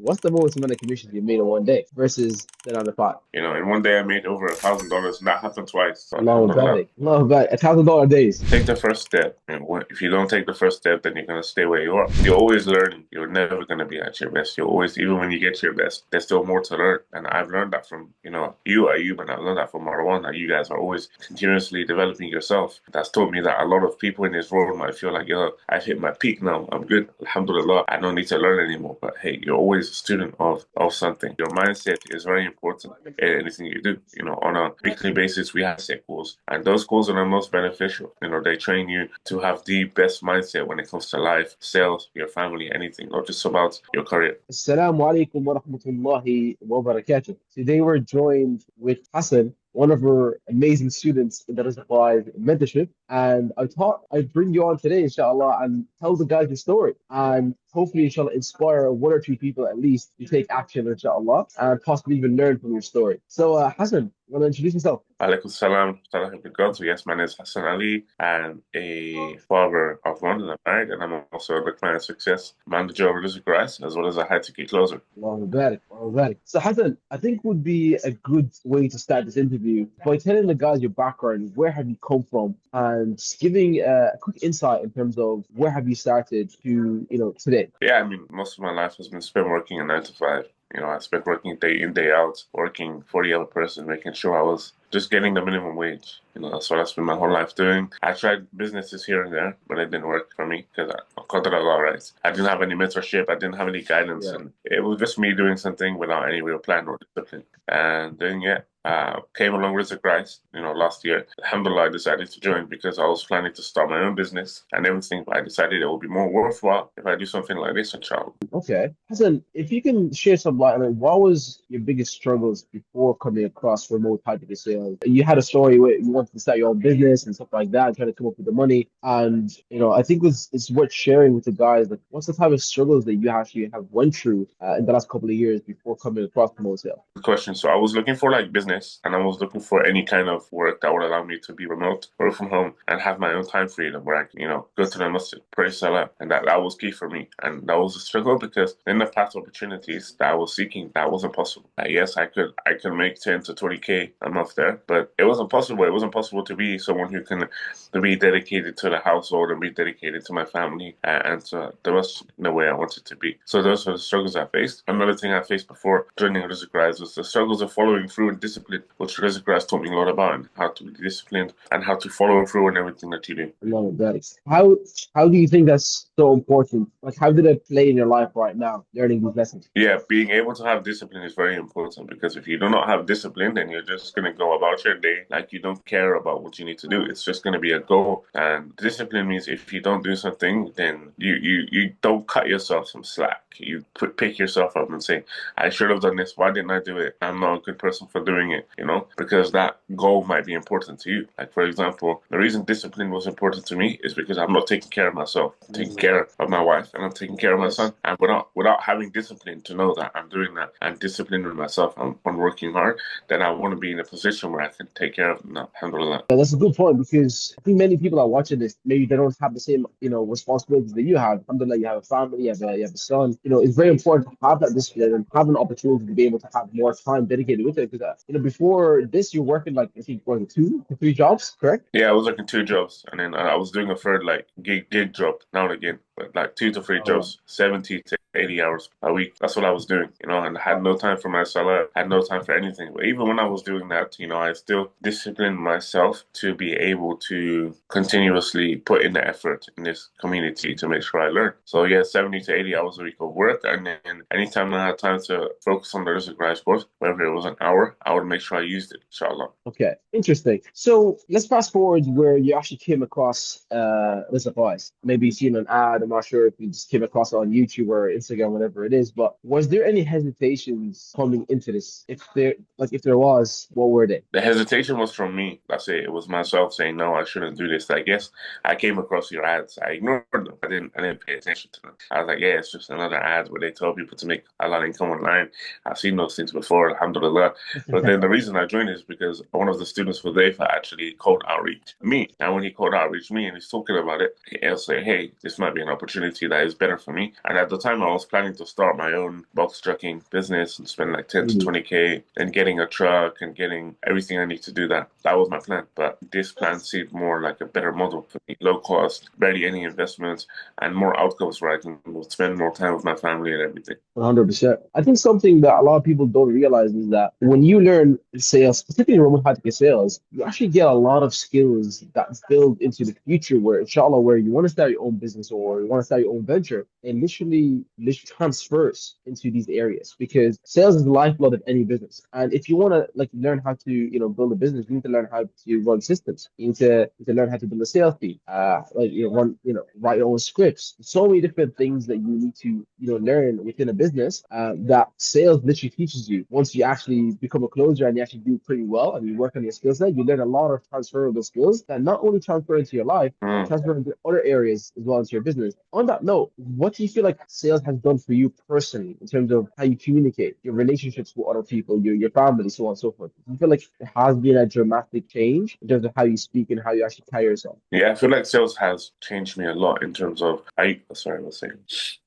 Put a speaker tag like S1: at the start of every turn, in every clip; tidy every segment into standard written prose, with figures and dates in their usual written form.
S1: what's the most amount of commissions you made in one day versus the 9 to 5?
S2: In one day I made over $1,000. And that happened twice. So
S1: Allahu
S2: alhamdulillah.
S1: barik. Allahu barik. $1,000 days.
S2: Take the first step. If you don't take the first step, then you're gonna stay where you are. You're always learning. You're never gonna be at your best. You're always, even when you get your best, there's still more to learn. And I've learned that from you, Ayub, and I've learned that from Marwan. That you guys are always continuously developing yourself. That's taught me that a lot of people in this world might feel like, I've hit my peak now. I'm good. Alhamdulillah. I don't need to learn anymore. But hey, you're always a student of something. Your mindset is very important in anything you do. On a weekly basis, we have set goals, and those goals are the most beneficial. They train you to have the best mindset when it comes to life, sales, your family, anything, not just about your career.
S1: Assalamu alaikum wa rahmatullahi wa barakatuh. Today we're joined with Hassan, one of our amazing students in the Rizq mentorship. And I thought I'd bring you on today, inshallah, and tell the guys your story. And hopefully, inshallah, inspire one or two people at least to take action, inshallah, and possibly even learn from your story. So, Hassan, you want to introduce yourself?
S2: Alaikum salam, so yes, my name is Hassan Ali. I'm a father of one and I'm married, and I'm also the client success manager of Rizq Rice, as well as a high ticket closer.
S1: Allahu Barak, Allahu Barak. So, Hassan, I think would be a good way to start this interview by telling the guys your background, where have you come from, and just giving a quick insight in terms of where have you started to, today.
S2: Yeah, I mean, most of my life has been spent working a 9 to 5. I spent working day in, day out, working 40-hour person, making sure I was just getting the minimum wage. That's what I spent my whole life doing. I tried businesses here and there, but it didn't work for me because I caught it a lot, right? I didn't have any mentorship. I didn't have any guidance,
S1: Yeah.
S2: and it was just me doing something without any real plan or discipline. And then, came along with the Christ, last year. Alhamdulillah, I decided to join because I was planning to start my own business and everything. I decided it would be more worthwhile if I do something like this, inshallah.
S1: Okay. Hassan, if you can share some light on it, what was your biggest struggles before coming across remote type of sales? You had a story where you wanted to start your own business and stuff like that, trying to come up with the money. And, I think it's worth sharing with the guys, like, what's the type of struggles that you actually have went through in the last couple of years before coming across remote sales?
S2: Good question. So I was looking for like business, and I was looking for any kind of work that would allow me to be remote, work from home, and have my own time freedom where I can, go to the masjid, pray salah. And that was key for me. And that was a struggle because in the past opportunities that I was seeking, that wasn't possible. Yes, I could make 10 to 20K a month there, but it wasn't possible. It wasn't possible to be someone who can to be dedicated to the household and be dedicated to my family and to the rest in the way I wanted to be. So those were the struggles I faced. Another thing I faced before joining Rizq Rise was the struggles of following through and discipline, which Rizq Rise taught me a lot about, and how to be disciplined and how to follow through in everything that you do.
S1: No, that is. How do you think that's so important? Like, how did it play in your life right now, learning these lessons?
S2: Yeah, being able to have discipline is very important because if you do not have discipline, then you're just going to go about your day like you don't care about what you need to do. It's just going to be a goal. And discipline means if you don't do something, then you don't cut yourself some slack. You pick yourself up and say, I should have done this. Why didn't I do it? I'm not a good person for doing it, because that goal might be important to you. Like, for example, the reason discipline was important to me is because I'm not taking care of myself, I'm taking care of my wife, and I'm taking care of my
S1: Yes.
S2: son. And without having discipline to know that I'm doing that and disciplining myself on working hard, then I want to be in a position where I can take care of them now. Alhamdulillah.
S1: Yeah, that's a good point because I think many people are watching this. Maybe they don't have the same, responsibilities that you have. Alhamdulillah, you have a family, you have a son. It's very important to have that discipline and have an opportunity to be able to have more time dedicated with it. Because before this, you're working like I think working 2 to 3 jobs, correct?
S2: Yeah, I was working 2 jobs, and then I was doing a third like gig job now and again, but like 2 to 3 jobs, 70 to 80 hours a week. That's what I was doing, and I had no time for my salah, had no time for anything. But even when I was doing that, I still disciplined myself to be able to continuously put in the effort in this community to make sure I learn. So yeah, 70 to 80 hours a week of work, and then anytime I had time to focus on the Rizq Rise course, whether it was an hour, I would make sure I used it, inshallah.
S1: Okay, interesting. So let's fast forward where you actually came across this advice. Maybe you seen an ad. I'm not sure if you just came across it on YouTube or Instagram, whatever it is. But was there any hesitations coming into this? If there was, what were they?
S2: The hesitation was from me. That's it. It was myself saying, no, I shouldn't do this. I guess I came across your ads. I ignored them. I didn't pay attention to them. I was like, yeah, it's just another ad where they tell people to make a lot of income online. I've seen those things before, alhamdulillah. But then the reason I joined is because one of the students for Zayfa actually cold outreach me. And when he cold outreach me and he's talking about it, he'll say, hey, this might be an opportunity that is better for me. And at the time, I was planning to start my own box trucking business and spend like 10 to
S1: Mm.
S2: 20K and getting a truck and getting everything I need to do that. That was my plan. But this plan seemed more like a better model for me. Low cost, barely any investments, and more outcomes where I can spend more time with my family and everything.
S1: 100%. I think something that a lot of people don't realize is that when you learn sales, specifically remote high sales, you actually get a lot of skills that build into the future where, inshallah, where you want to start your own business or you want to start your own venture, and literally transfers into these areas because sales is the lifeblood of any business. And if you want to like learn how to, build a business, you need to learn how to run systems. You need to learn how to build a sales team, write your own scripts. So many different things that you need to, learn within a business that sales literally teaches you. Once you actually become a closer and you actually do pretty well and you work on your skill set, you learn a lot of transferable skills that not only transfer into your life, but
S2: Mm.
S1: transfer into other areas as well as your business. On that note, what do you feel like sales has done for you personally in terms of how you communicate, your relationships with other people, your family, so on and so forth? Do you feel like there has been a dramatic change in terms of how you speak and how you actually carry yourself?
S2: Yeah, I feel like sales has changed me a lot in terms of sorry, one second.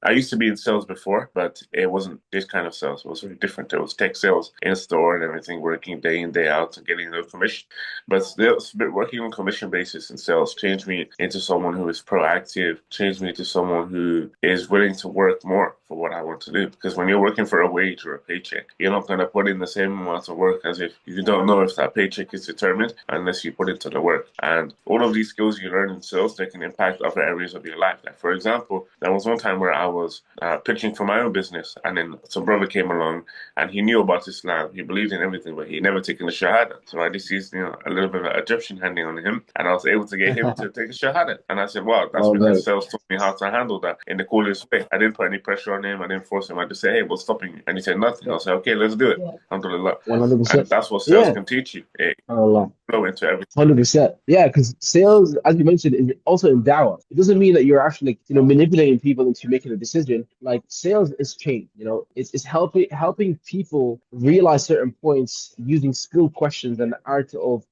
S2: I used to be in sales before, but it wasn't this kind of sales. It was very different. It was tech sales in store and everything, working day in, day out and getting no commission. But still, working on commission basis in sales changed me into someone who is proactive, changed me into someone who is willing to work more for what I want to do. Because when you're working for a wage or a paycheck, you're not going to put in the same amount of work as if you don't know if that paycheck is determined unless you put into the work. And all of these skills you learn in sales, they can impact other areas of your life. Like, for example, there was one time where I was pitching for my own business, and then some brother came along, and he knew about Islam. He believed in everything, but he never taken a shahada. So I just used, a little bit of Egyptian handing on him, and I was able to get him to take a shahada. And I said, wow, that's
S1: Love
S2: because
S1: that.
S2: sales taught me how to handle that in the coolest way. I didn't put any pressure on him. I didn't force him. I just said, hey, what's stopping you? And he said nothing. I
S1: Yeah.
S2: was like, okay, let's do it. Alhamdulillah. And
S1: 100%.
S2: that's what sales
S1: Yeah.
S2: can teach you. It
S1: Allah.
S2: flow into everything.
S1: 100%. Yeah, because sales, as you mentioned, is also in dawah. It doesn't mean that you're actually, manipulating people into making a decision. Like sales is change. It's helping people realize certain points using skill questions and the art of,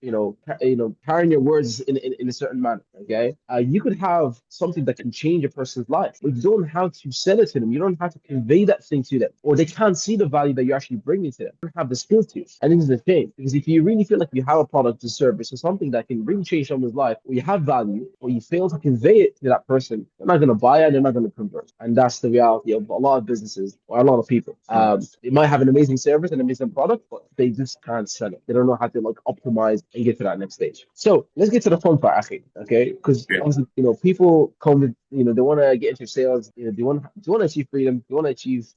S1: carrying your words in a certain manner. Okay, you could have something that can change a person's life, but you don't have to sell it to them. You don't have to convey that thing to them, or they can't see the value that you're actually bringing to them. You don't have the skills to. And this is the thing, because if you really feel like you have a product or service or something that can really change someone's life, or you have value, or you fail to convey it to that person, they're not going to buy it, they're not going to convert. And that's the reality of a lot of businesses or a lot of people. They might have an amazing service and amazing product, but they just can't sell it. They don't know how to like optimize and get to that next stage. So let's get to the fun part, Akhi, okay? Because
S2: Yeah.
S1: obviously, people come with, they want to get into sales, they want to achieve freedom, they want to achieve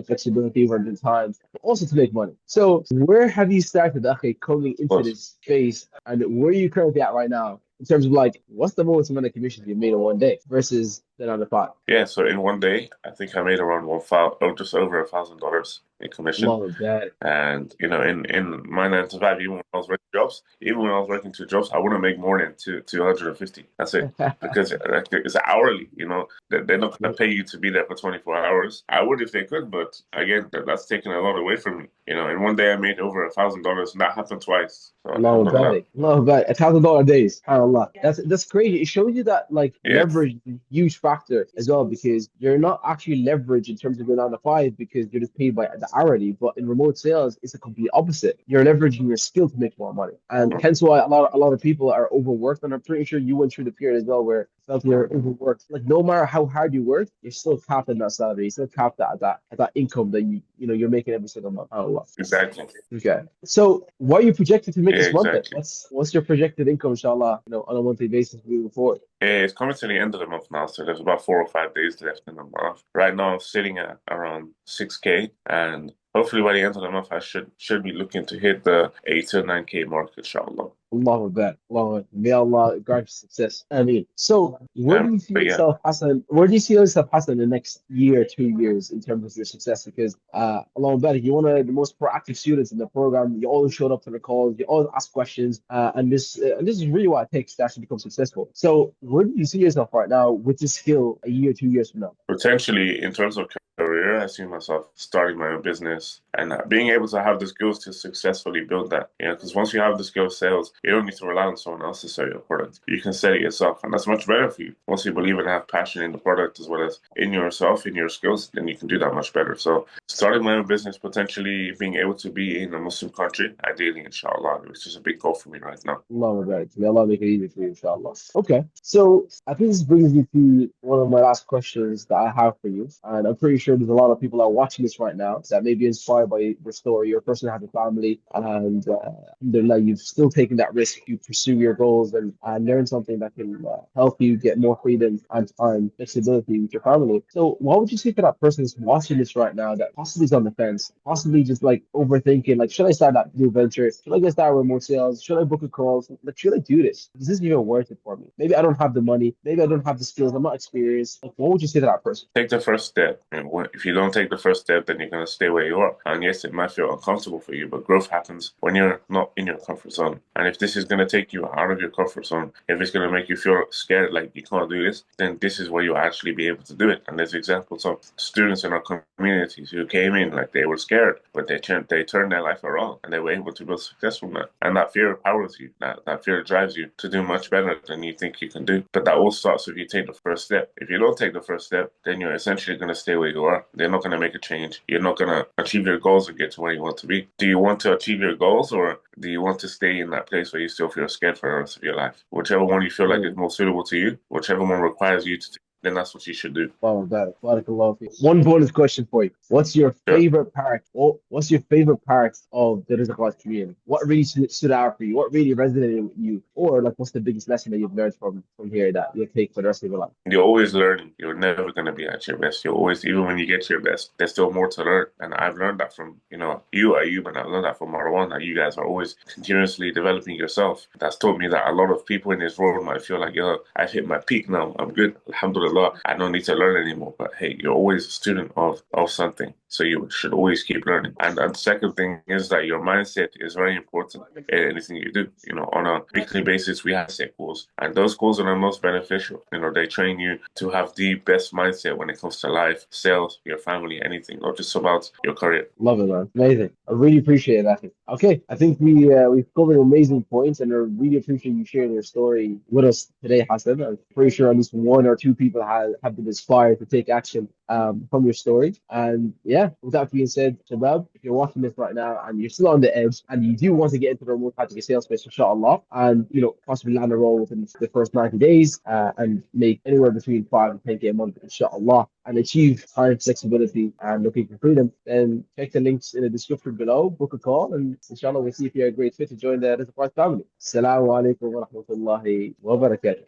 S1: flexibility over the time, but also to make money. So where have you started, Akhi, coming
S2: Of
S1: into
S2: course.
S1: this space, and where are you currently at right now in terms of like what's the most amount of commissions you made in one day versus the other five?
S2: Yeah, so in one day, I think I made around 1,000, oh, just over $1,000 in commission.
S1: Love that.
S2: And in my 9 to 5, even when I was working jobs, even when I was working 2 jobs, I wouldn't make more than 250. That's it, because it's hourly. They're not going to pay you to be there for 24 hours. I would if they could, but again, that's taking a lot away from me. In one day I made over $1,000, and that happened twice. So
S1: Love
S2: alhamdulillah.
S1: that. Love that. $1,000 days. SubhanAllah. That's crazy. It shows you that like
S2: Yeah,
S1: leverage is a huge factor as well because you're not actually leveraged in terms of your 9 to 5 because you're just paid by the hourly. But in remote sales, it's the complete opposite. You're leveraging your skill to make more money. And hence why a lot of people are overworked. And I'm pretty sure you went through the period as well where you felt you're overworked. Like no matter how hard you work, you're still capped in that salary. You're still capped at that income that you're making every single month. SubhanAllah.
S2: exactly.
S1: Okay. So what are you projected to make
S2: Yeah,
S1: this month then?
S2: exactly.
S1: What's your projected income, inshallah, on a monthly basis moving forward?
S2: Yeah, it's coming to the end of the month now, so there's about 4 or 5 days left in the month. Right now, I'm sitting at around 6K, and hopefully by the end of the month, I should be looking to hit the 8 to 9K mark, inshallah.
S1: Allahu Akbar. Allahu Akbar. May Allah grant you success. I mean, so where do you see
S2: But yeah,
S1: yourself, Hassan? Where do you see yourself, Hassan, in the next year, 2 years in terms of your success? Because Allahu Akbar, you're one of the most proactive students in the program. You always showed up to the calls, you always ask questions, and this is really what it takes to actually become successful. So where do you see yourself right now with this skill a year, 2 years from now?
S2: potentially in terms of career. I see myself starting my own business and being able to have the skills to successfully build that. You know, because once you have the skill of sales, you don't need to rely on someone else to sell your product. You can sell it yourself, and that's much better for you. Once you believe and have passion in the product as well as in yourself, in your skills, then you can do that much better. So, starting my own business, potentially being able to be in a Muslim country, ideally, inshallah, which is a big goal for me right now.
S1: Allah barik. May Allah make it easy for you, inshallah. Okay. So I think this brings me to one of my last questions that I have for you. And I'm pretty sure there's a lot of people that are watching this right now that may be inspired by your story. Your person has a family, and alhamdulillah, you've still taken that risk. You pursue your goals and learn something that can help you get more freedom and time, flexibility with your family. So what would you say to that person who's watching this right now that possibly is on the fence, possibly just like overthinking, like, should I start that new venture? Should I get started with more sales? Should I book a call? Like, should I do this? Is this even worth it for me? Maybe I don't have the money. Maybe I don't have the skills. I'm not experienced. Like, what would you say to that person?
S2: Take the first step. And if you don't take the first step, then you're going to stay where you are. And yes, it might feel uncomfortable for you, but growth happens when you're not in your comfort zone. And if this is going to take you out of your comfort zone, if it's going to make you feel scared, like you can't do this, then this is where you'll actually be able to do it. And there's examples of students in our communities who came in like they were scared, but they turned their life around and they were able to build success from that. And that fear powers you. That fear drives you to do much better than you think you can do. But that all starts if you take the first step. If you don't take the first step, then you're essentially going to stay where you are. They're not going to make a change. You're not going to achieve your goals and get to where you want to be. Do you want to achieve your goals, or do you want to stay in that place where you still feel scared for the rest of your life? Whichever one you feel like is
S1: Mm.
S2: more suitable to you, whichever one requires you to take, then that's what you should do.
S1: Wow, that barakallah fi. One bonus question for you. What's your
S2: Sure.
S1: favorite part? What's your favorite part of the Rizq community? What really stood out for you? What really resonated with you? Or like, what's the biggest lesson that you've learned from here that you'll take for the rest of your life?
S2: You're always learning. You're never going to be at your best. You're always, even when you get your best, there's still more to learn. And I've learned that from, you, Ayub, and I've learned that from Marwan, that you guys are always continuously developing yourself. That's taught me that a lot of people in this world might feel like, yo, I've hit my peak now. I'm good. Alhamdulillah. I don't need to learn anymore. But hey, you're always a student of something. So you should always keep learning. And the second thing is that your mindset is very important in anything you do. On a weekly basis, we have set goals, and those goals are the most beneficial. They train you to have the best mindset when it comes to life, sales, your family, anything, not just about your career.
S1: Love it, man. Amazing. I really appreciate that. Okay, I think we've covered amazing points, and I really appreciate you sharing your story with us today, Hassan. I'm pretty sure at least one or two people have been inspired to take action from your story. And yeah, with that being said, Shabab, if you're watching this right now and you're still on the edge and you do want to get into the remote practical sales space, inshallah, and possibly land a role within the first 90 days and make anywhere between 5 and 10K a month, inshallah, and achieve time flexibility and looking for freedom, then check the links in the description below, book a call, and inshallah we'll see if you're a great fit to join the Rizq family. Assalamu alaikum wa rahmatullahi wa barakatuh.